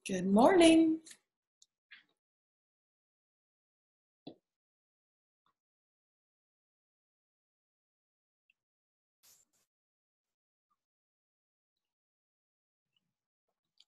Good morning.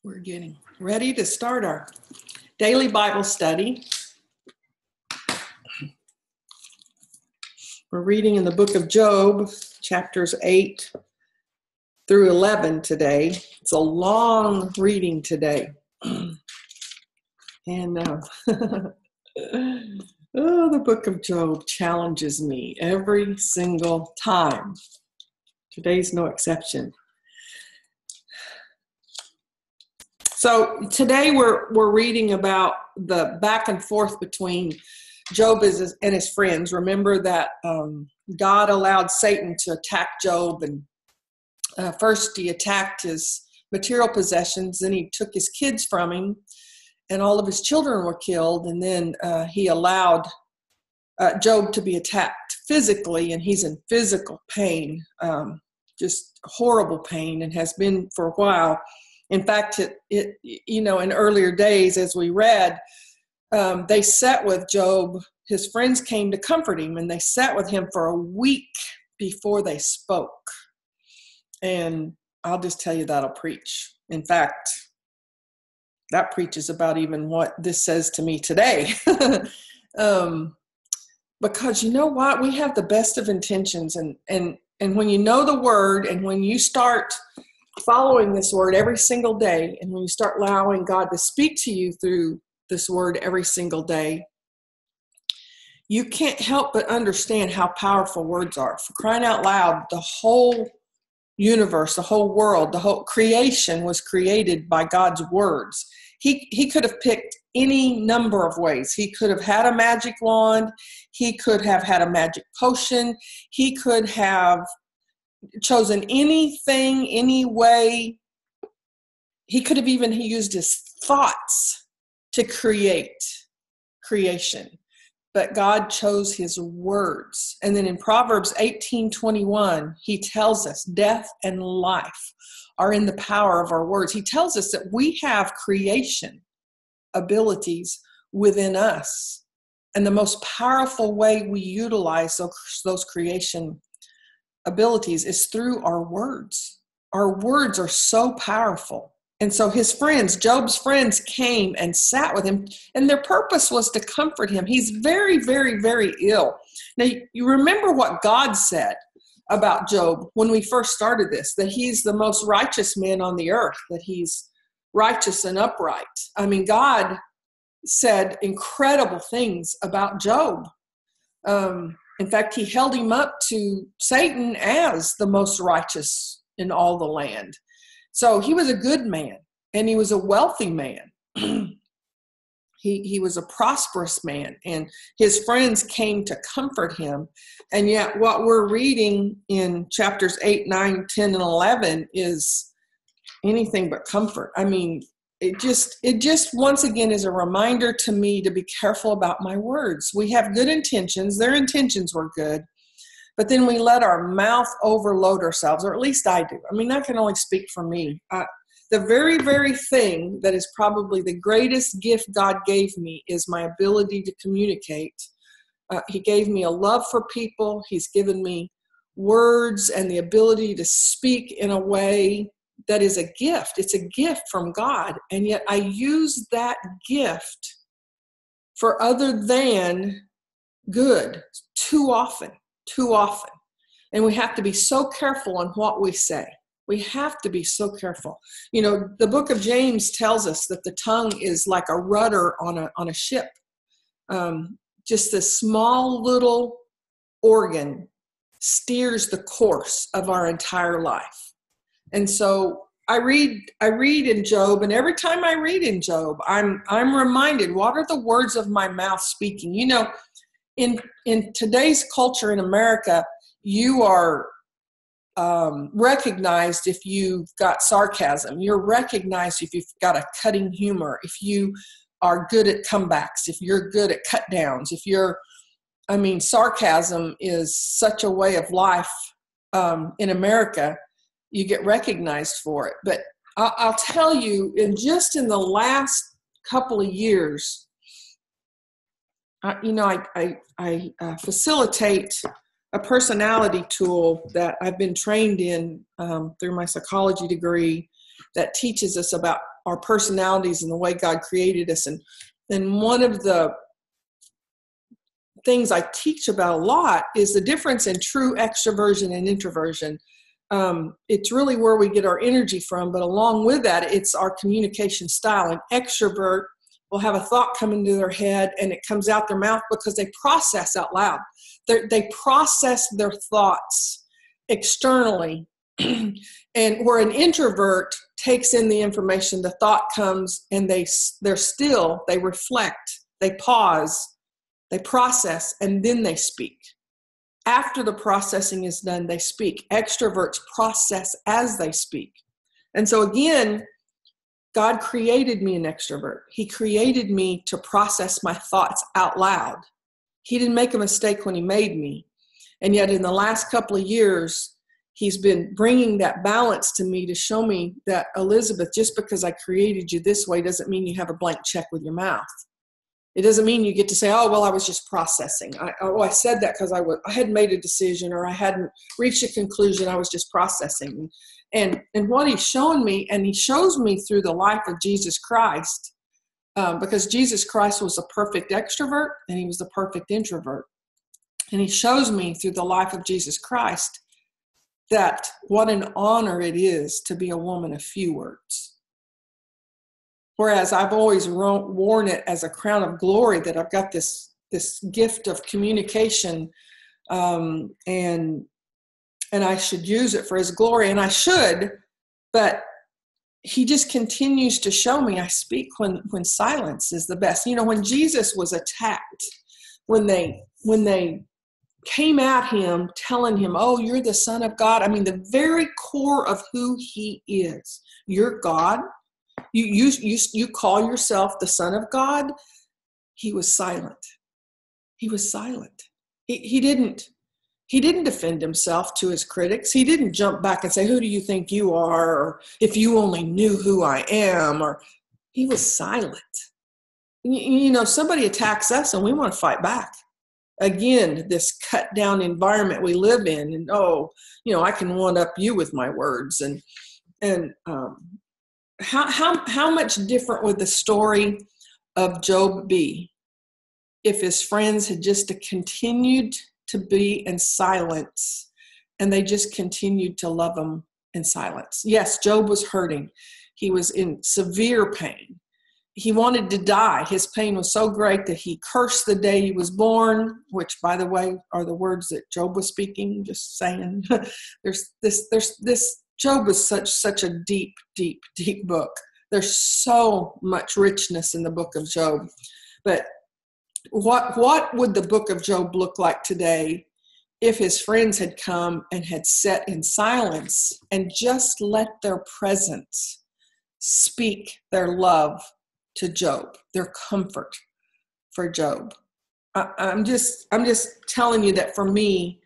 We're getting ready to start our daily Bible study. We're reading in the book of Job, chapters 8 through 11 today. It's a long reading today. And the book of Job challenges me every single time. Today's no exception. So today we're reading about the back and forth between Job and his friends. Remember that God allowed Satan to attack Job, and first he attacked his material possessions, then he took his kids from him, and all of his children were killed, and then he allowed Job to be attacked physically, and he's in physical pain, just horrible pain, and has been for a while. In fact, in earlier days, as we read, they sat with Job. His friends came to comfort him, and they sat with him for a week before they spoke. And I'll just tell you, that'll preach. In fact, that preaches about even what this says to me today. Because you know what? We have the best of intentions. And when you know the word, and when you start following this word every single day, and when you start allowing God to speak to you through this word every single day, you can't help but understand how powerful words are. For crying out loud, the whole universe, the whole world, the whole creation was created by God's words. He could have picked any number of ways. He could have had a magic wand. He could have had a magic potion. He could have chosen anything, any way. He could have even used his thoughts to create creation. But God chose his words. And then in Proverbs 18:21, he tells us death and life are in the power of our words. He tells us that we have creation abilities within us. And the most powerful way we utilize those creation abilities is through our words. Our words are so powerful. And so his friends, Job's friends, came and sat with him, and their purpose was to comfort him. He's very, very, very ill. Now, you remember what God said about Job when we first started this, that he's the most righteous man on the earth, that he's righteous and upright. I mean, God said incredible things about Job. In fact, he held him up to Satan as the most righteous in all the land. So he was a good man, and he was a wealthy man. He was a prosperous man, and his friends came to comfort him. And yet what we're reading in chapters 8, 9, 10, and 11 is anything but comfort. I mean, it just once again is a reminder to me to be careful about my words. We have good intentions. Their intentions were good. But then we let our mouth overload ourselves, or at least I do. I mean, I can only speak for me. The very, very thing that is probably the greatest gift God gave me is my ability to communicate. He gave me a love for people. He's given me words and the ability to speak in a way that is a gift. It's a gift from God. And yet I use that gift for other than good too often. And we have to be so careful on what we say. We have to be so careful. You know, the book of James tells us that the tongue is like a rudder on a ship. Just this small little organ steers the course of our entire life. And so I read in Job, and every time I read in Job, I'm reminded, what are the words of my mouth speaking? You know, in today's culture in America, you are recognized if you've got sarcasm. You're recognized if you've got a cutting humor, if you are good at comebacks, if you're good at cut downs, sarcasm is such a way of life in America. You get recognized for it. But I'll tell you, in the last couple of years, I facilitate a personality tool that I've been trained in through my psychology degree that teaches us about our personalities and the way God created us. And one of the things I teach about a lot is the difference in true extroversion and introversion. It's really where we get our energy from, but along with that, it's our communication style. An extrovert will have a thought come into their head and it comes out their mouth because they process out loud. They process their thoughts externally. And where an introvert takes in the information, the thought comes and they're still, they reflect, they pause, they process, and then they speak. After the processing is done, they speak. Extroverts process as they speak. And so again, God created me an extrovert. He created me to process my thoughts out loud. He didn't make a mistake when he made me. And yet in the last couple of years, he's been bringing that balance to me to show me that, Elizabeth, just because I created you this way doesn't mean you have a blank check with your mouth. It doesn't mean you get to say, oh, well, I was just processing. I said that because I hadn't made a decision or I hadn't reached a conclusion. I was just processing. And what he's shown me, and he shows me through the life of Jesus Christ, because Jesus Christ was a perfect extrovert and he was the perfect introvert. And he shows me through the life of Jesus Christ that what an honor it is to be a woman of few words. Whereas I've always worn it as a crown of glory that I've got this gift of communication, and I should use it for his glory, and I should, but he just continues to show me I speak when silence is the best. You know, when Jesus was attacked, when they came at him telling him, oh, you're the Son of God. I mean, the very core of who he is. You're God. You call yourself the Son of God. He was silent. He was silent. He didn't defend himself to his critics. He didn't jump back and say, who do you think you are? Or if you only knew who I am. Or he was silent. You know, somebody attacks us and we want to fight back. Again, this cut down environment we live in, and I can one up you with my words, and how much different would the story of Job be if his friends had just continued to be in silence and they just continued to love him in silence? Yes, Job was hurting. He was in severe pain. He wanted to die. His pain was so great that he cursed the day he was born, which, by the way, are the words that Job was speaking. Just saying. There's this. Job was such a deep, deep, deep book. There's so much richness in the book of Job. But what would the book of Job look like today if his friends had come and had sat in silence and just let their presence speak their love to Job, their comfort for Job? I'm just telling you that for me,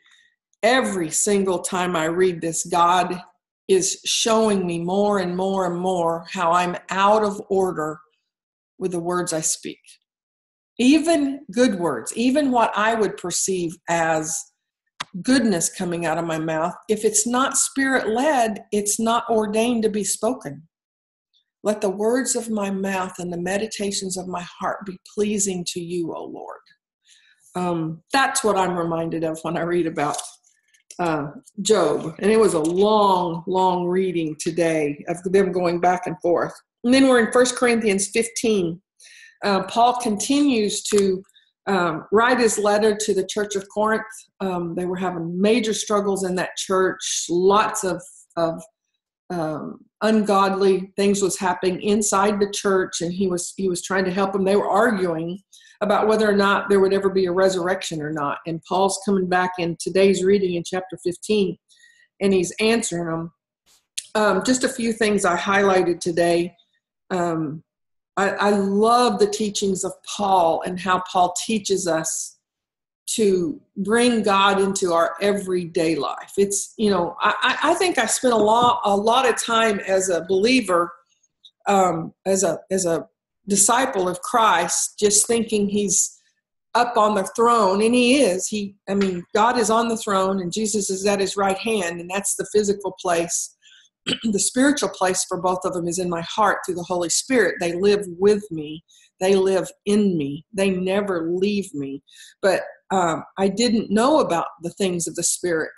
every single time I read this, God is showing me more and more and more how I'm out of order with the words I speak. Even good words, even what I would perceive as goodness coming out of my mouth, if it's not spirit-led, it's not ordained to be spoken. Let the words of my mouth and the meditations of my heart be pleasing to you, O Lord. That's what I'm reminded of when I read about Job. And it was a long, long reading today of them going back and forth. And then we're in 1 Corinthians 15. Paul continues to write his letter to the church of Corinth. They were having major struggles in that church. Lots of ungodly things was happening inside the church, and he was trying to help them. They were arguing about whether or not there would ever be a resurrection or not. And Paul's coming back in today's reading in chapter 15, and he's answering them. Just a few things I highlighted today. I love the teachings of Paul and how Paul teaches us to bring God into our everyday life. It's, I think I spent a lot of time as a believer, as a disciple of Christ, just thinking he's up on the throne, and he is. God is on the throne, and Jesus is at his right hand, and that's the physical place. The spiritual place for both of them is in my heart through the Holy Spirit. They live with me. They live in me. They never leave me. But I didn't know about the things of the Spirit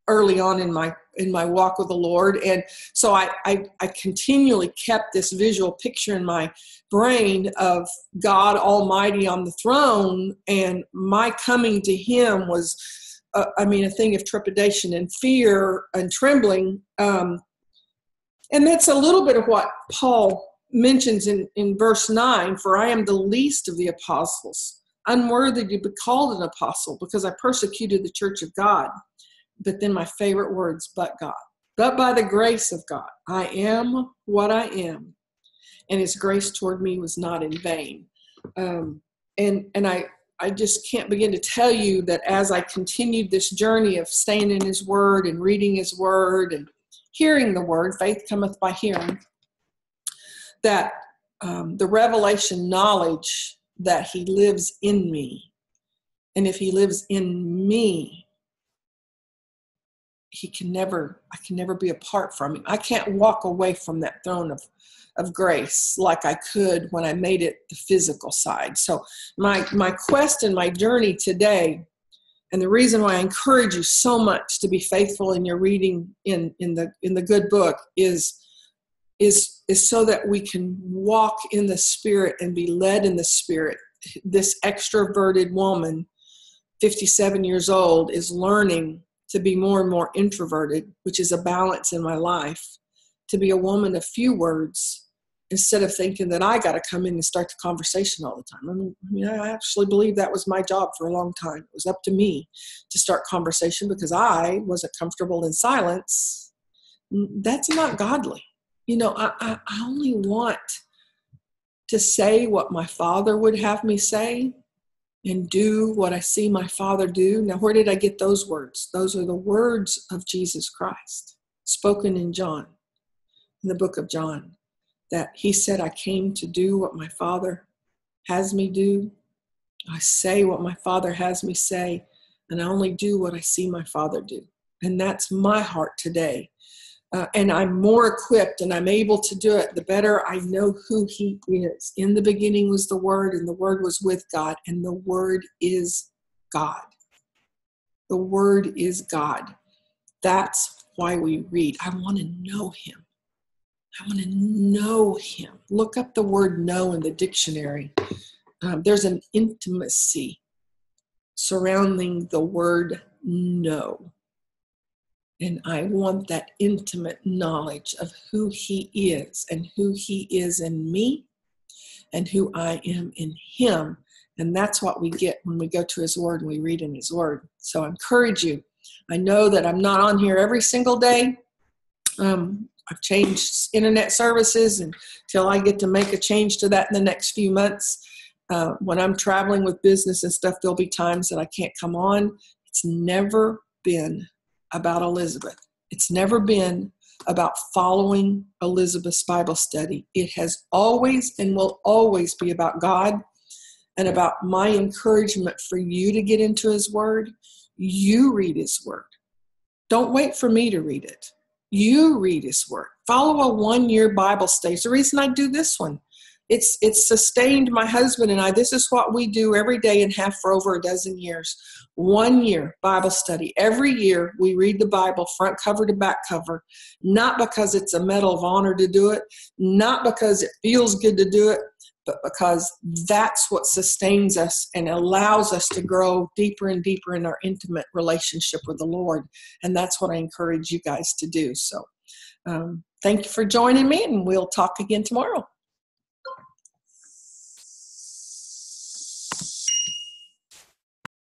early on in my walk with the Lord, and so I continually kept this visual picture in my brain of God Almighty on the throne, and my coming to Him was a thing of trepidation and fear and trembling. And that's a little bit of what Paul mentions in verse 9, for I am the least of the apostles, unworthy to be called an apostle, because I persecuted the church of God. But then my favorite words, but God. But by the grace of God, I am what I am, and his grace toward me was not in vain. And I just can't begin to tell you that as I continued this journey of staying in his word and reading his word and hearing the word, faith cometh by hearing, that the revelation knowledge that he lives in me, and if he lives in me, I can never be apart from him. I can't walk away from that throne of grace like I could when I made it the physical side. So my quest and my journey today, and the reason why I encourage you so much to be faithful in your reading in the good book is so that we can walk in the Spirit and be led in the Spirit. This extroverted woman, 57 years old, is learning to be more and more introverted, which is a balance in my life, to be a woman of few words instead of thinking that I got to come in and start the conversation all the time. I actually believe that was my job for a long time. It was up to me to start conversation because I wasn't comfortable in silence. That's not godly. I only want to say what my Father would have me say and do what I see my Father do. Now, where did I get those words? Those are the words of Jesus Christ, spoken in John, in the book of John, that he said, I came to do what my Father has me do. I say what my Father has me say, and I only do what I see my Father do. And that's my heart today. And I'm more equipped and I'm able to do it the better I know who he is. In the beginning was the Word, and the Word was with God, and the Word is God. The Word is God. That's why we read. I want to know him. I want to know him. Look up the word know in the dictionary. There's an intimacy surrounding the word know. And I want that intimate knowledge of who he is and who he is in me and who I am in him. And that's what we get when we go to his word and we read in his word. So I encourage you. I know that I'm not on here every single day. I've changed internet services until I get to make a change to that in the next few months. When I'm traveling with business and stuff, there'll be times that I can't come on. It's never been about Elizabeth. It's never been about following Elizabeth's Bible study. It has always and will always be about God and about my encouragement for you to get into his word. You read his word. Don't wait for me to read it. You read his word. Follow a 1-year Bible study. It's the reason I do this one. It's sustained my husband and I. This is what we do every day and have for over a dozen years. 1 year Bible study. Every year we read the Bible front cover to back cover, not because it's a medal of honor to do it, not because it feels good to do it, but because that's what sustains us and allows us to grow deeper and deeper in our intimate relationship with the Lord. And that's what I encourage you guys to do. So thank you for joining me, and we'll talk again tomorrow.